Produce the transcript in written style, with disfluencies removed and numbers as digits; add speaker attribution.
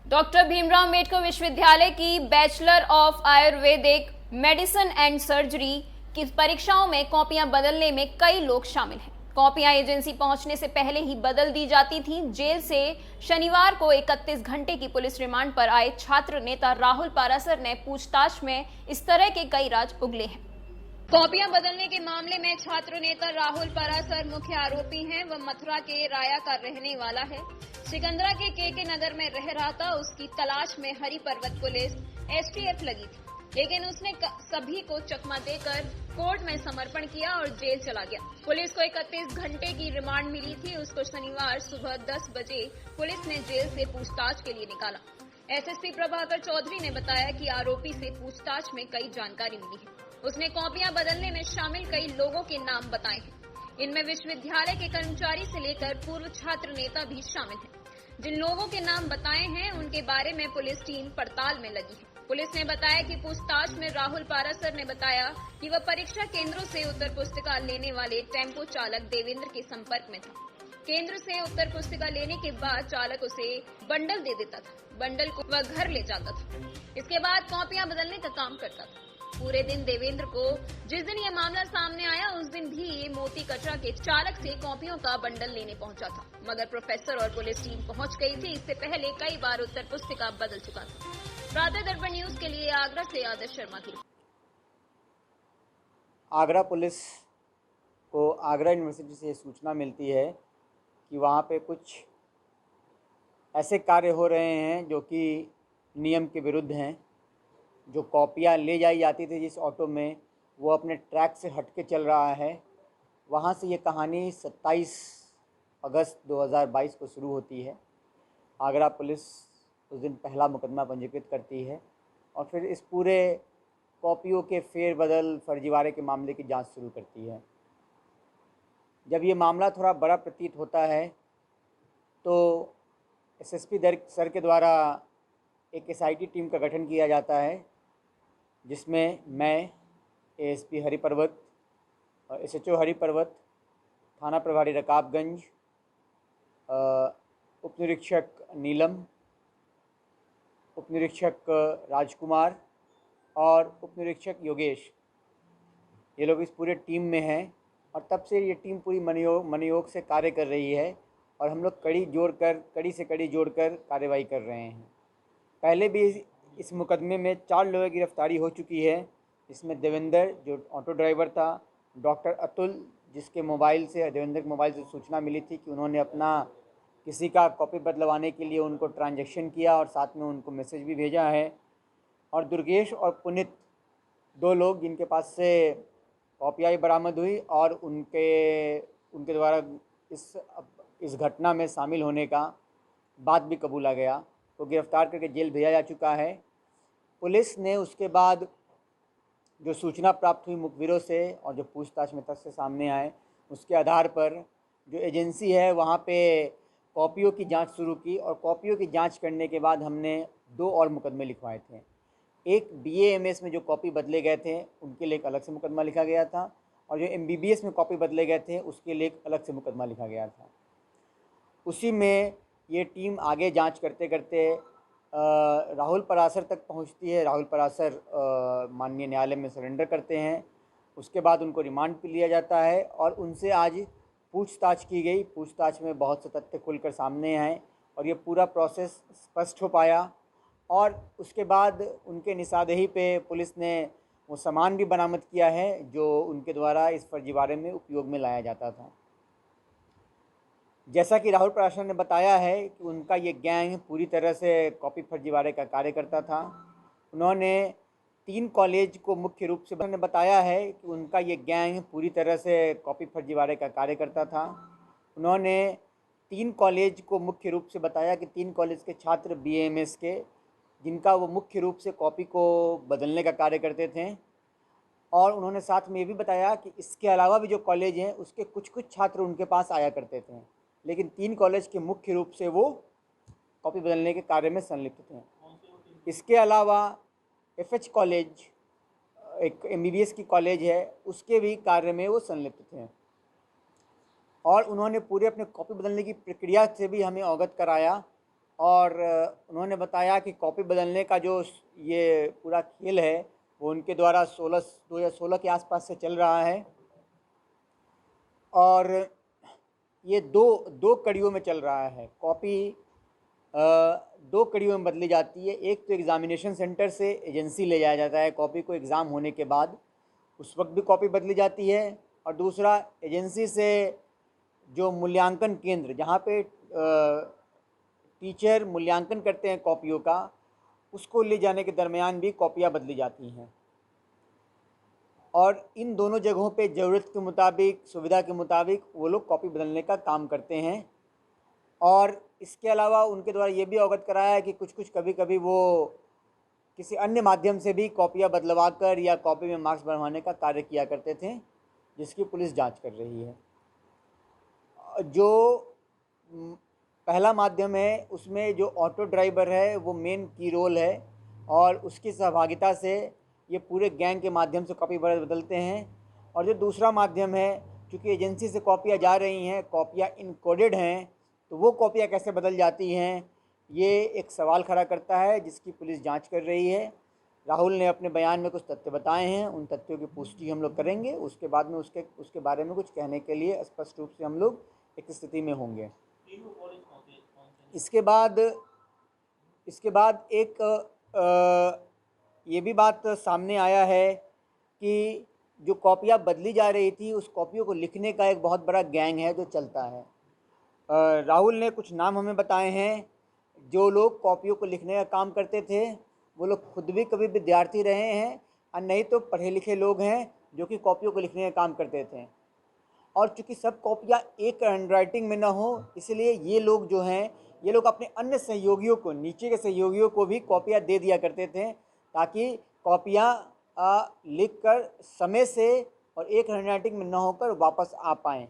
Speaker 1: Doctor Bhimrao Ambedkar विश्वविद्यालय की bachelor of Ayurvedic medicine and surgery की परीक्षाओं में कॉपियां बदलने में कई लोग शामिल हैं। कॉपियां एजेंसी पहुंचने से पहले ही बदल दी जाती थीं। जेल से शनिवार को 31 घंटे की पुलिस रिमांड पर आए छात्र नेता राहुल पारासर ने पूछताछ में इस तरह के कई राज उगले हैं। कॉपियां बदलने के मामले में छात्र नेता राहुल पारासर मुख्य आरोपी हैं। वह मथुरा के राया का रहने वाला है। सिकंदरा के नगर में रह रहा था। उसकी तलाश में हरि पर्वत पुलिस एसटीएफ लगी थी, लेकिन उसने सभी को चकमा देकर कोर्ट में समर्पण किया और जेल चला गया। पुलिस को 31 घंटे की रिमांड मिली थी। उसको शनिवार सुबह 10 बजे पुलिस ने जेल से पूछताछ के लिए निकाला। एसएसपी प्रभाकर चौधरी ने बताया कि आरोपी से पूछताछ में कई जानकारी मिली है। उसने कॉपियां बदलने में शामिल कई लोगों के नाम बताए हैं। इनमें विश्वविद्यालय के कर्मचारी से लेकर पूर्व छात्र नेता भी शामिल हैं। जिन लोगों के नाम बताए हैं उनके बारे में पुलिस टीम पड़ताल में लगी है। पुलिस ने बताया कि पूछताछ में राहुल पारासर ने बताया कि वह परीक्षा केंद्रों से उत्तर पुस्तिका लेने वाले टेम्पो चालक देवेंद्र के संपर्क में था। केंद्र से उत्तर पुस्तिका लेने के बाद चालक उसे बंडल दे देता था। बंडल को वह घर ले जाता था। इसके बाद कॉपियां बदलने का काम करता था। पूरे दिन देवेंद्र को जिस दिन यह मामला सामने आया उस दिन भी ये मोती कचरा के चालक से कॉपियों का बंडल लेने पहुंचा था, मगर प्रोफेसर और पुलिस टीम पहुंच गई थी। इससे पहले कई बार उत्तर पुस्तिका बदल चुका था। प्रातः दर्पण न्यूज के लिए आगरा से आदर्श शर्मा की।
Speaker 2: आगरा पुलिस को आगरा यूनिवर्सिटी से सूचना मिलती है कि वहाँ पे कुछ ऐसे कार्य हो रहे हैं जो कि नियम के विरुद्ध हैं। जो कॉपियाँ ले जाई जाती थी जिस ऑटो में, वो अपने ट्रैक से हट के चल रहा है। वहाँ से ये कहानी 27 अगस्त 2022 को शुरू होती है। आगरा पुलिस उस दिन पहला मुकदमा पंजीकृत करती है और फिर इस पूरे कॉपियों के फेरबदल फर्जीवाड़े के मामले की जांच शुरू करती है। जब ये मामला थोड़ा बड़ा प्रतीत होता है तो एसएसपी सर के द्वारा एक एसआईटी टीम का गठन किया जाता है, जिसमें मैं, एएसपी हरि पर्वत, एसएचओ हरि पर्वत, थाना प्रभारी रकाबगंज, उपनिरीक्षक नीलम, उपनिरीक्षक राजकुमार और उपनिरीक्षक योगेश, ये लोग इस पूरे टीम में हैं। और तब से ये टीम पूरी मनोयोग से कार्य कर रही है और हम लोग कड़ी से कड़ी जोड़कर कार्रवाई कर रहे हैं। पहले भी इस मुकदमे में 4 लोगों की गिरफ्तारी हो चुकी है। इसमें देवेंद्र जो ऑटो ड्राइवर था, डॉक्टर अतुल जिसके मोबाइल से, देवेंद्र के मोबाइल से सूचना मिली थी कि उन्होंने अपना किसी का कॉपी बदलवाने के लिए उनको ट्रांजैक्शन किया और साथ में उनको मैसेज भी भेजा है। और दुर्गेश और पुनित, 2 लोग जिनके पास से कॉपियाँ बरामद हुई और उनके द्वारा इस घटना में शामिल होने का बात भी कबूला गया, तो गिरफ्तार करके जेल भेजा जा चुका है। पुलिस ने उसके बाद जो सूचना प्राप्त हुई मुखबिरों से और जो पूछताछ में तथ्य सामने आए, उसके आधार पर जो एजेंसी है वहाँ पे कॉपियों की जांच शुरू की और कॉपियों की जांच करने के बाद हमने 2 और मुकदमे लिखवाए थे। एक BA-MS में जो कॉपी बदले गए थे उनके लिए एक अलग से मुकदमा लिखा गया था और जो MBBS में कॉपी बदले गए थे उसके लिए एक अलग से मुकदमा लिखा गया था। उसी में ये टीम आगे जांच करते करते राहुल परासर तक पहुंचती है। राहुल परासर माननीय न्यायालय में सरेंडर करते हैं। उसके बाद उनको रिमांड पे लिया जाता है और उनसे आज पूछताछ की गई। पूछताछ में बहुत से तथ्य खुलकर सामने आए और ये पूरा प्रोसेस स्पष्ट हो पाया। और उसके बाद उनके निशानदेही पे पुलिस ने वो सामान भी बरामद किया है जो उनके द्वारा इस फर्जीवाड़े में उपयोग में लाया जाता था। जैसा कि राहुल परासर ने बताया है कि उनका ये गैंग पूरी तरह से कॉपी फर्जीवाड़े का कार्य करता था। उन्होंने 3 कॉलेज को मुख्य रूप से बताया है कि उनका ये गैंग पूरी तरह से कॉपी फर्जीवाड़े का कार्य करता था। उन्होंने 3 कॉलेज को मुख्य रूप से बताया कि 3 कॉलेज के छात्र BA-MS के, जिनका वो मुख्य रूप से कॉपी को बदलने का कार्य करते थे। और उन्होंने साथ में ये भी बताया कि इसके अलावा भी जो कॉलेज हैं उसके कुछ छात्र उनके पास आया करते थे, लेकिन 3 कॉलेज के मुख्य रूप से वो कॉपी बदलने के कार्य में संलिप्त थे। इसके अलावा FH कॉलेज, एक MBBS की कॉलेज है, उसके भी कार्य में वो संलिप्त थे। और उन्होंने पूरे अपने कॉपी बदलने की प्रक्रिया से भी हमें अवगत कराया और उन्होंने बताया कि कॉपी बदलने का जो ये पूरा खेल है वो उनके द्वारा 2016 के आसपास से चल रहा है और ये दो कड़ियों में चल रहा है। कॉपी दो कड़ियों में बदली जाती है। एक तो एग्ज़ामिनेशन सेंटर से एजेंसी ले जाया जाता है कॉपी को एग्ज़ाम होने के बाद, उस वक्त भी कॉपी बदली जाती है। और दूसरा, एजेंसी से जो मूल्यांकन केंद्र जहाँ पे टीचर मूल्यांकन करते हैं कॉपियों का, उसको ले जाने के दरमियान भी कॉपियाँ बदली जाती हैं। और इन दोनों जगहों पे ज़रूरत के मुताबिक, सुविधा के मुताबिक वो लोग कॉपी बदलने का काम करते हैं। और इसके अलावा उनके द्वारा ये भी अवगत कराया है कि कुछ कभी कभी वो किसी अन्य माध्यम से भी कॉपियाँ बदलवा कर या कॉपी में मार्क्स बढ़वाने का कार्य किया करते थे, जिसकी पुलिस जांच कर रही है। जो पहला माध्यम है उसमें जो ऑटो ड्राइवर है वो मेन की रोल है और उसकी सहभागिता से ये पूरे गैंग के माध्यम से कॉपी बदलते हैं। और जो दूसरा माध्यम है, चूँकि एजेंसी से कॉपियाँ जा रही हैं, कॉपियाँ इनकोडेड हैं, तो वो कॉपियाँ कैसे बदल जाती हैं, ये एक सवाल खड़ा करता है जिसकी पुलिस जांच कर रही है। राहुल ने अपने बयान में कुछ तथ्य बताए हैं, उन तथ्यों की पुष्टि हम लोग करेंगे, उसके बाद में उसके बारे में कुछ कहने के लिए स्पष्ट रूप से हम लोग एक स्थिति में होंगे। इसके बाद एक ये भी बात सामने आया है कि जो कॉपियाँ बदली जा रही थी, उस कॉपियों को लिखने का एक बहुत बड़ा गैंग है जो चलता है। राहुल ने कुछ नाम हमें बताए हैं। जो लोग कॉपियों को लिखने का काम करते थे वो लोग खुद भी कभी विद्यार्थी रहे हैं और नहीं तो पढ़े लिखे लोग हैं जो कि कॉपियों को लिखने का काम करते थे। और चूँकि सब कॉपियाँ एक हैंडराइटिंग में ना हो, इसलिए ये लोग जो हैं, ये लोग अपने अन्य सहयोगियों को, नीचे के सहयोगियों को भी कॉपियाँ दे दिया करते थे ताकि कॉपियाँ लिख कर समय से और एक हैंडराइटिंग में ना होकर वापस आ पाएँ।